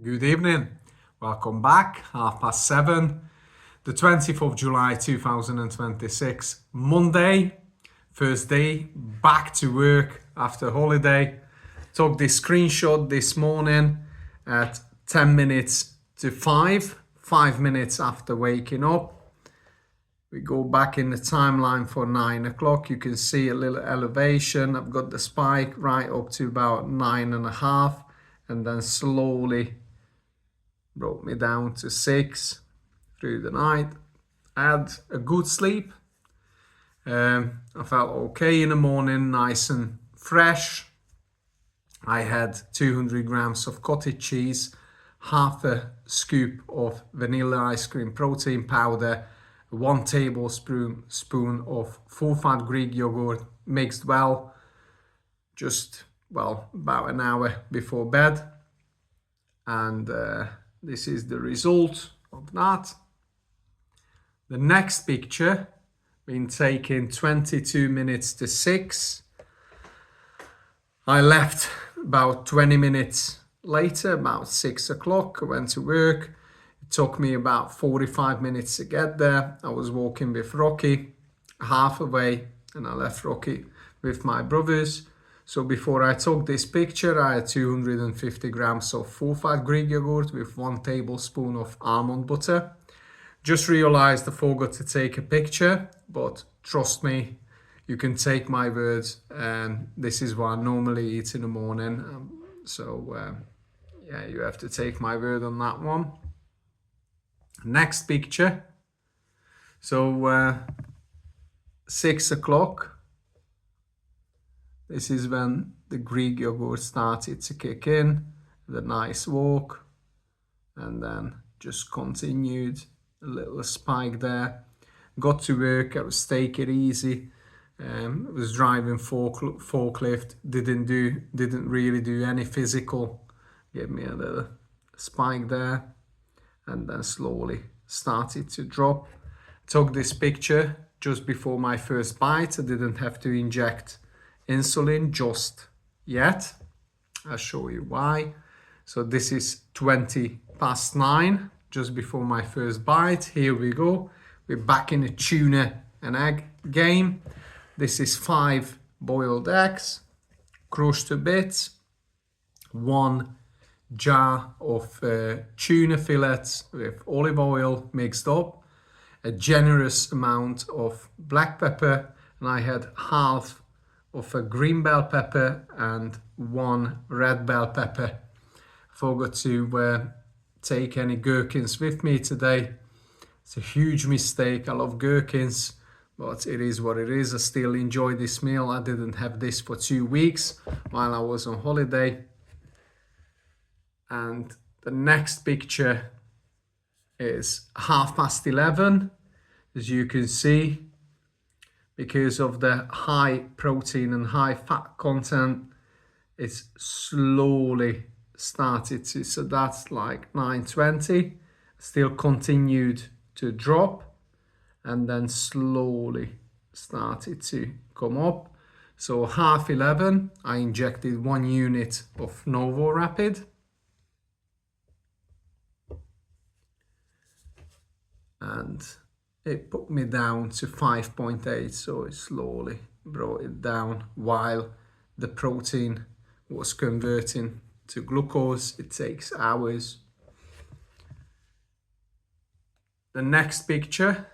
Good evening. Welcome back. 7:30, the 20th of July 2026, Monday, first day back to work after holiday. Took this screenshot this morning at 10 minutes to 5 minutes after waking up. We go back in the timeline for 9 o'clock. You can see a little elevation. I've got the spike right up to about 9.5, and then slowly brought me down to 6 through the night. I had a good sleep. I felt okay in the morning, nice and fresh. I had 200 grams of cottage cheese, half a scoop of vanilla ice cream protein powder, 1 tablespoon of full fat Greek yogurt mixed well, about an hour before bed. And this is the result of that. The next picture been taken 22 minutes to 6. I left about 20 minutes later, about 6 o'clock. I went to work. It took me about 45 minutes to get there. I was walking with Rocky halfway, and I left Rocky with my brothers. So before I took this picture, I had 250 grams of full fat Greek yogurt with 1 tablespoon of almond butter. Just realized I forgot to take a picture, but trust me, you can take my words, and this is what I normally eat in the morning. You have to take my word on that one. Next picture. So 6 o'clock. This is when the Greek yogurt started to kick in, the nice walk, and then just continued, a little spike there. Got to work, I was taking it easy. Was driving forklift, didn't really do any physical. Gave me a little spike there, and then slowly started to drop. Took this picture just before my first bite. I didn't have to inject insulin just yet. I'll show you why. So this is 9:20, just before my first bite. Here we go. We're back in the tuna and egg game. This is 5 boiled eggs, crushed to bits, 1 jar of tuna fillets with olive oil mixed up, a generous amount of black pepper, and I had half of a green bell pepper and 1 red bell pepper. Forgot to take any gherkins with me today. It's a huge mistake. I love gherkins, but it is what it is. I still enjoy this meal. I didn't have this for 2 weeks while I was on holiday. And the next picture is 11:30. As you can see, because of the high protein and high fat content, it's slowly started to, so that's like 9:20, still continued to drop, and then slowly started to come up. So 11:30, I injected 1 unit of NovoRapid, and it put me down to 5.8, so it slowly brought it down while the protein was converting to glucose. It takes hours. The next picture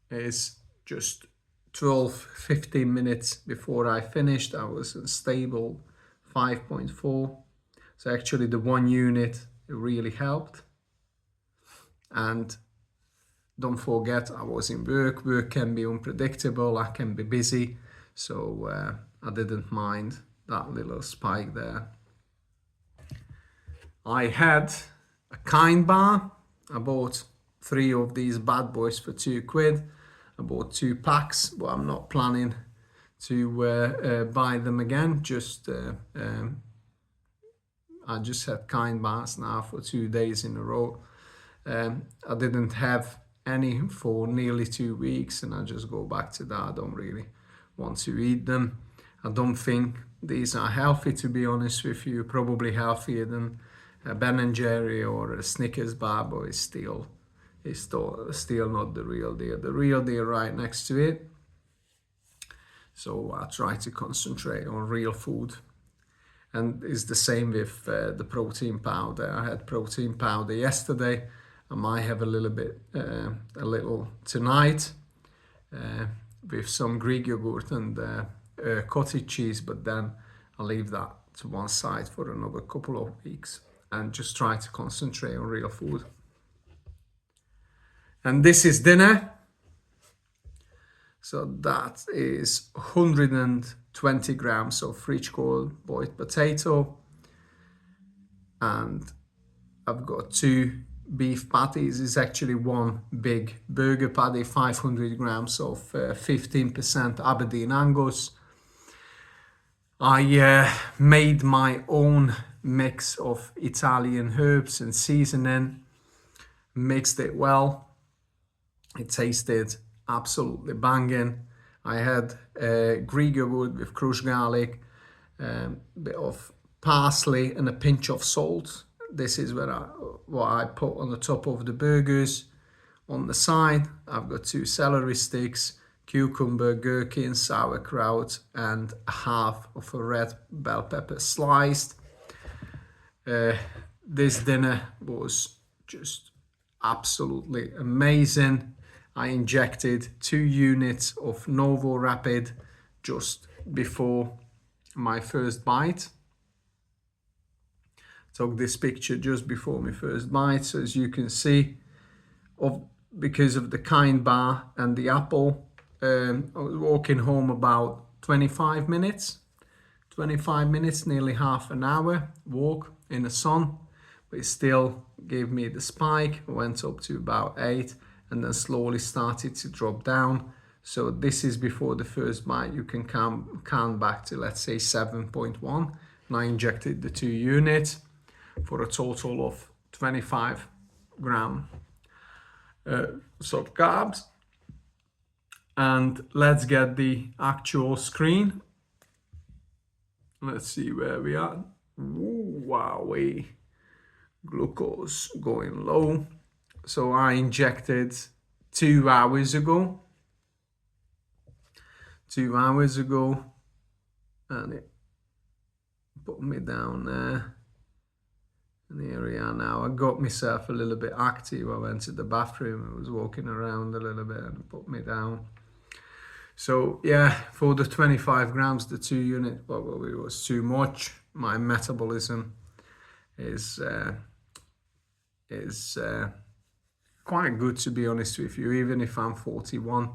is just 15 minutes before I finished. I was unstable, 5.4. So actually the 1 unit, it really helped. And don't forget, I was in work. Work can be unpredictable. I can be busy. So I didn't mind that little spike there. I had a Kind bar. I bought 3 of these bad boys for £2. I bought 2 packs, but I'm not planning to buy them again. I just had Kind bars now for 2 days in a row. I didn't have any for nearly 2 weeks, and I just go back to that. I don't really want to eat them. I don't think these are healthy, to be honest with you. Probably healthier than a Ben & Jerry or a Snickers bar, but it's still not the real deal. The real deal right next to it. So I try to concentrate on real food. And it's the same with the protein powder. I had protein powder yesterday. I might have a little tonight with some Greek yogurt and cottage cheese, but then I'll leave that to one side for another couple of weeks and just try to concentrate on real food. And this is dinner. So that is 120 grams of Fridge-cooled boiled potato. And I've got 2 beef patties. It's actually one big burger patty, 500 grams of 15% Aberdeen Angus. I made my own mix of Italian herbs and seasoning, mixed it well. It tasted absolutely banging. I had Greek yogurt with crushed garlic, bit of parsley and a pinch of salt. This is what I put on the top of the burgers. On the side, I've got 2 celery sticks, cucumber, gherkin, sauerkraut, and half of a red bell pepper sliced. This dinner was just absolutely amazing. I injected 2 units of Novo Rapid just before my first bite. Took this picture just before my first bite. So as you can see, because of the Kind bar and the apple, I was walking home about 25 minutes, nearly half an hour walk in the sun, but it still gave me the spike. Went up to about 8 and then slowly started to drop down. So this is before the first bite. You can count back to, let's say, 7.1. And I injected the 2 units for a total of 25 grams of carbs. And let's get the actual screen. Let's see where we are. Ooh, wowee. Glucose going low. So I injected 2 hours ago. 2 hours ago. And it put me down there. And here we are now. I got myself a little bit active. I went to the bathroom. I was walking around a little bit and it put me down. So yeah, for the 25 grams, the 2 units probably was too much. My metabolism is quite good, to be honest with you, even if I'm 41,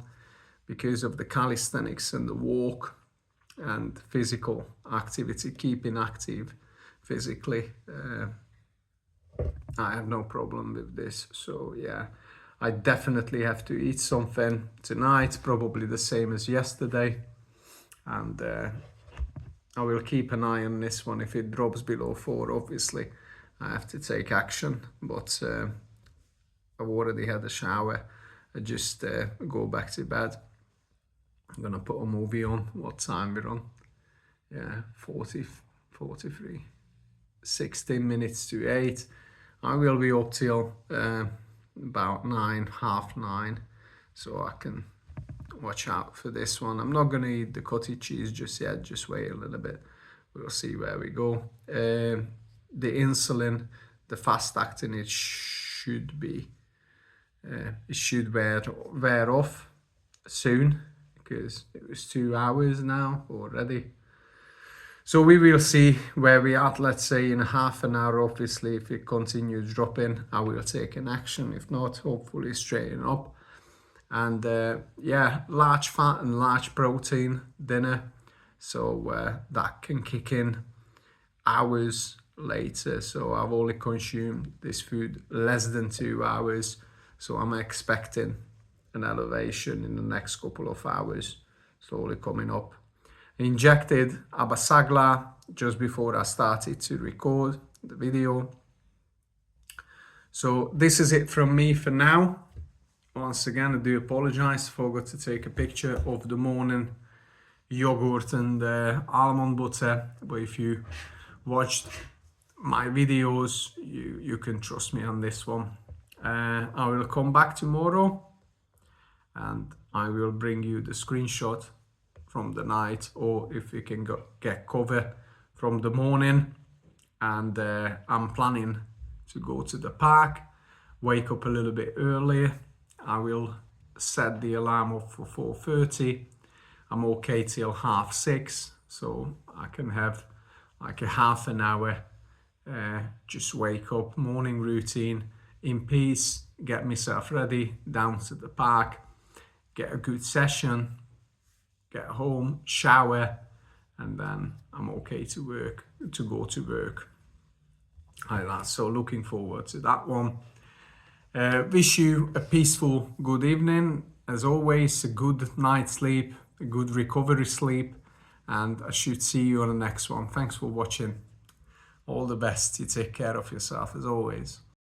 because of the calisthenics and the walk and physical activity, keeping active physically. I have no problem with this. So yeah, I definitely have to eat something tonight, probably the same as yesterday. And I will keep an eye on this one. If it drops below 4, obviously, I have to take action. But I've already had a shower. I just go back to bed. I'm gonna put a movie on. What time we're on? Yeah, 43. 16 minutes to 8. I will be up till about 9, half 9, so I can watch out for this one. I'm not gonna eat the cottage cheese just yet, just wait a little bit. We'll see where we go. The insulin, the fast acting, it should wear off soon, because it was 2 hours now already. So we will see where we are, let's say in half an hour. Obviously, if it continues dropping, I will take an action. If not, hopefully straighten up. And yeah, large fat and large protein dinner. So that can kick in hours later. So I've only consumed this food less than 2 hours. So I'm expecting an elevation in the next couple of hours, slowly coming up. Injected Abasagla just before I started to record the video. So this is it from me for now. Once again, I do apologize. Forgot to take a picture of the morning yogurt and almond butter. But if you watched my videos, you can trust me on this one. I will come back tomorrow and I will bring you the screenshot from the night, or if we can get cover from the morning. And I'm planning to go to the park, wake up a little bit earlier. I will set the alarm up for 4:30. I'm okay till 6:30, so I can have like a half an hour, just wake up, morning routine in peace, get myself ready, down to the park, get a good session, get home, shower, and then I'm okay to go to work like that. So looking forward to that one. Wish you a peaceful good evening. As always, a good night's sleep, a good recovery sleep, and I should see you on the next one. Thanks for watching. All the best. You take care of yourself as always.